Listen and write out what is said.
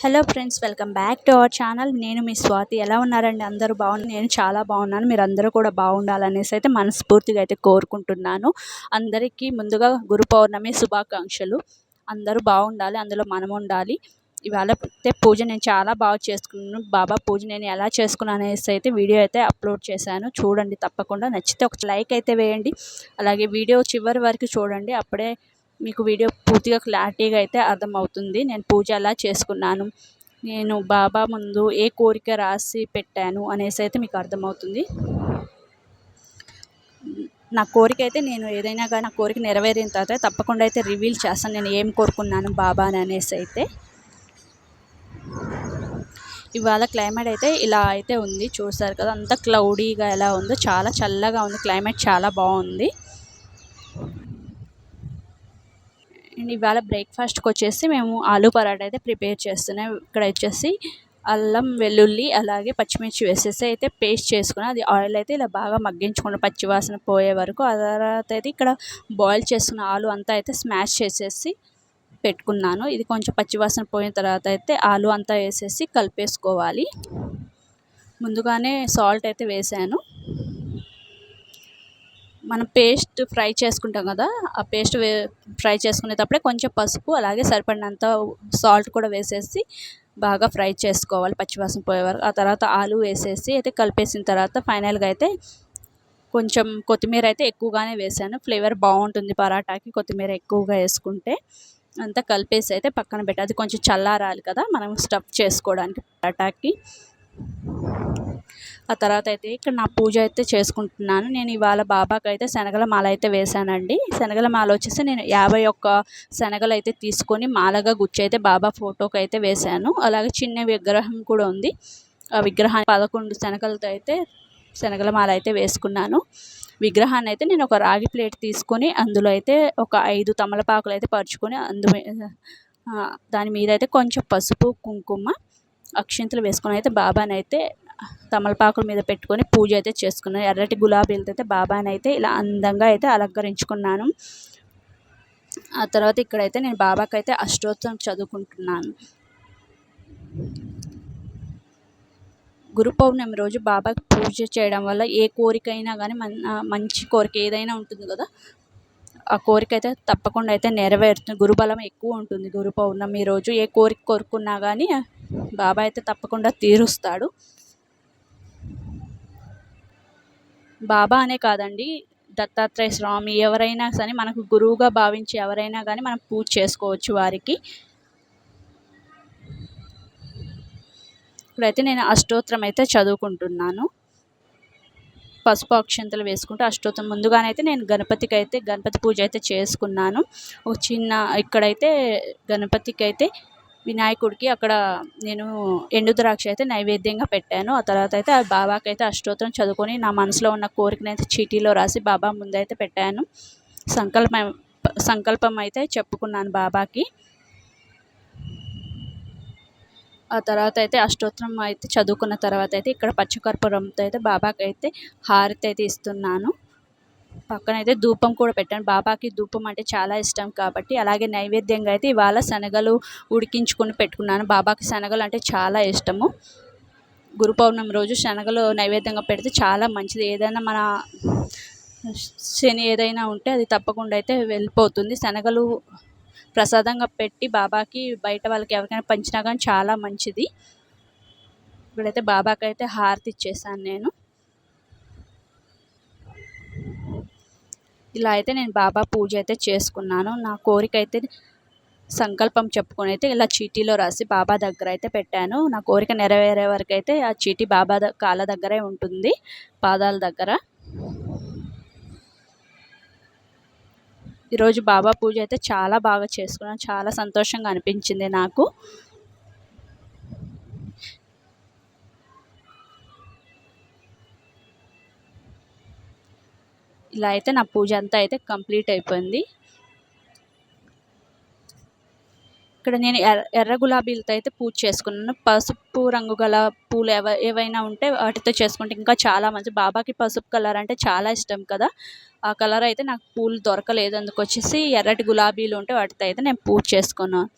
Hello friends, welcome back to our channel. నేను మీ స్వాతి. ఎలా ఉన్నారండి? అందరూ బాగున్నారు. నేను చాలా బాగున్నాను. మీరు అందరూ కూడా బాగుండాలనేసి అయితే మనస్ఫూర్తిగా అయితే కోరుకుంటున్నాను. అందరికీ ముందుగా గురు పౌర్ణమి శుభాకాంక్షలు. అందరూ బాగుండాలి, అందులో మనం ఉండాలి. ఇవాళ అయితే పూజ నేను చాలా బాగా చేసుకున్నాను. బాబా పూజ నేను ఎలా చేసుకున్నాను అనేసి అయితే వీడియో అయితే అప్లోడ్ చేశాను. చూడండి, తప్పకుండా నచ్చితే ఒక లైక్ అయితే వేయండి. అలాగే వీడియో చివరి వరకు చూడండి, అప్పుడే మీకు వీడియో పూర్తిగా క్లారిటీగా అయితే అర్థమవుతుంది నేను పూజ ఎలా చేసుకున్నాను, నేను బాబా ముందు ఏ కోరిక రాసి పెట్టాను అనేసి అయితే మీకు అర్థమవుతుంది. నా కోరిక అయితే నేను ఏదైనా కానీ నా కోరిక నెరవేరిన తర్వాత తప్పకుండా అయితే రివీల్ చేస్తాను నేను ఏం కోరుకున్నాను బాబా అని అనేసి అయితే. ఇవాళ క్లైమేట్ అయితే ఇలా అయితే ఉంది, చూసారు కదా, అంత క్లౌడీగా ఎలా ఉందో, చాలా చల్లగా ఉంది క్లైమేట్, చాలా బాగుంది. అండ్ ఇవాళ బ్రేక్ఫాస్ట్కి వచ్చేసి మేము ఆలూ పరాటా అయితే ప్రిపేర్ చేస్తున్నాం. ఇక్కడ వచ్చేసి అల్లం వెల్లుల్లి అలాగే పచ్చిమిర్చి వేసేసి అయితే పేస్ట్ చేసుకుని అది ఆయిల్ అయితే ఇలా బాగా మగ్గించుకున్నాం పచ్చివాసన పోయే వరకు. ఆ తర్వాత అయితే ఇక్కడ బాయిల్ చేసుకున్న ఆలు అంతా అయితే స్మాష్ చేసేసి పెట్టుకున్నాను. ఇది కొంచెం పచ్చివాసన పోయిన తర్వాత అయితే ఆలు అంతా వేసేసి కలిపేసుకోవాలి. ముందుగానే సాల్ట్ అయితే వేసాను. మనం పేస్ట్ ఫ్రై చేసుకుంటాం కదా, ఆ పేస్ట్ ఫ్రై చేసుకునేటప్పుడే కొంచెం పసుపు అలాగే సరిపడినంత సాల్ట్ కూడా వేసేసి బాగా ఫ్రై చేసుకోవాలి పచ్చివాసన పోయే వరకు. ఆ తర్వాత ఆలు వేసేసి అయితే కలిపేసిన తర్వాత ఫైనల్గా అయితే కొంచెం కొత్తిమీర అయితే ఎక్కువగానే వేసాను. ఫ్లేవర్ బాగుంటుంది పరాటాకి కొత్తిమీర ఎక్కువగా వేసుకుంటే. అంతా కలిపేసి అయితే పక్కన పెట్టి అది కొంచెం చల్లారాలి కదా మనం స్టఫ్ చేసుకోవడానికి పరాటాకి. ఆ తర్వాత అయితే ఇక్కడ నా పూజ అయితే చేసుకుంటున్నాను. నేను ఇవాళ బాబాకి అయితే శనగల మాల అయితే వేశానండి. శనగల మాల వచ్చేసి నేను 51 శనగలు అయితే తీసుకొని మాలగా గుచ్చి అయితే బాబా ఫోటోకి అయితే వేశాను. అలాగే చిన్న విగ్రహం కూడా ఉంది. ఆ విగ్రహాన్ని 11 శనగలతో అయితే శనగల మాల అయితే వేసుకున్నాను. విగ్రహాన్ని అయితే నేను ఒక రాగి ప్లేట్ తీసుకొని అందులో అయితే ఒక 5 తమలపాకులు అయితే పరుచుకొని దాని మీద అయితే కొంచెం పసుపు కుంకుమ అక్షింతలు వేసుకొని అయితే బాబాని అయితే తమలపాకుల మీద పెట్టుకొని పూజ అయితే చేసుకున్నాను. ఎర్రటి గులాబీలతో అయితే బాబాని అయితే ఇలా అందంగా అయితే అలంకరించుకున్నాను. ఆ తర్వాత ఇక్కడైతే నేను బాబాకి అయితే అష్టోత్తరం చదువుకుంటున్నాను. గురు పౌర్ణమి రోజు బాబాకి పూజ చేయడం వల్ల ఏ కోరికైనా కానీ మంచి కోరిక ఏదైనా ఉంటుంది కదా, ఆ కోరిక అయితే తప్పకుండా అయితే నెరవేరుతుంది. గురుబలం ఎక్కువ ఉంటుంది గురు పౌర్ణమి రోజు. ఏ కోరిక కోరుకున్నా కానీ బాబా అయితే తప్పకుండా తీరుస్తాడు. బాబా అనే కాదండి, దత్తాత్రేయ స్వామి ఎవరైనా సరే మనకు గురువుగా భావించి ఎవరైనా కానీ మనం పూజ చేసుకోవచ్చు వారికి. ఇప్పుడైతే నేను అష్టోత్తరం అయితే చదువుకుంటున్నాను. పసుపు అక్షంతలు వేసుకుంటూ అష్టోత్తరం ముందుగానైతే నేను గణపతి పూజ అయితే చేసుకున్నాను. ఒక చిన్న ఇక్కడైతే గణపతికి అయితే వినాయకుడికి అక్కడ నేను ఎండు ద్రాక్ష అయితే నైవేద్యంగా పెట్టాను. ఆ తర్వాత అయితే ఆ బాబాకి అయితే అష్టోత్తరం చదువుకొని నా మనసులో ఉన్న కోరికను అయితే చీటీలో రాసి బాబా ముందైతే పెట్టాను. సంకల్పం అయితే చెప్పుకున్నాను బాబాకి. ఆ తర్వాత అయితే అష్టోత్తరం అయితే చదువుకున్న తర్వాత అయితే ఇక్కడ పచ్చకర్పూరంతో అయితే బాబాకి అయితే హారతి అయితే ఇస్తున్నాను. పక్కన అయితే ధూపం కూడా పెట్టాను. బాబాకి ధూపం అంటే చాలా ఇష్టం కాబట్టి. అలాగే నైవేద్యంగా అయితే ఇవాళ శనగలు ఉడికించుకొని పెట్టుకున్నాను. బాబాకి శనగలు అంటే చాలా ఇష్టము. గురు పౌర్ణమి రోజు శనగలు నైవేద్యంగా పెడితే చాలా మంచిది. ఏదైనా మన శని ఏదైనా ఉంటే అది తప్పకుండా అయితే వెళ్ళిపోతుంది. శనగలు ప్రసాదంగా పెట్టి బాబాకి బయట వాళ్ళకి ఎవరికైనా పంచినా కానీ చాలా మంచిది. ఇప్పుడైతే బాబాకి అయితే హారతి ఇచ్చేసాను నేను. ఇలా అయితే నేను బాబా పూజ అయితే చేసుకున్నాను. నా కోరిక అయితే సంకల్పం చెప్పుకొని అయితే ఇలా చీటీలో రాసి బాబా దగ్గర అయితే పెట్టాను. నా కోరిక నెరవేరే వరకు అయితే ఆ చీటీ బాబా కాళ్ళ దగ్గరే ఉంటుంది, పాదాల దగ్గర. ఈరోజు బాబా పూజ అయితే చాలా బాగా చేసుకున్నాను. చాలా సంతోషంగా అనిపించింది నాకు. ఇలా అయితే నా పూజ అంతా అయితే కంప్లీట్ అయిపోయింది. ఇక్కడ నేను ఎర్ర గులాబీలతో అయితే పూజ చేసుకున్నాను. పసుపు రంగు గల పూలు ఏవైనా ఉంటే వాటితో చేసుకుంటే ఇంకా చాలా మంచి. బాబాకి పసుపు కలర్ అంటే చాలా ఇష్టం కదా, ఆ కలర్ అయితే నాకు పూలు దొరకలేదు. అందుకు వచ్చేసి ఎర్రటి గులాబీలు ఉంటే వాటితో అయితే నేను పూజ చేసుకున్నాను.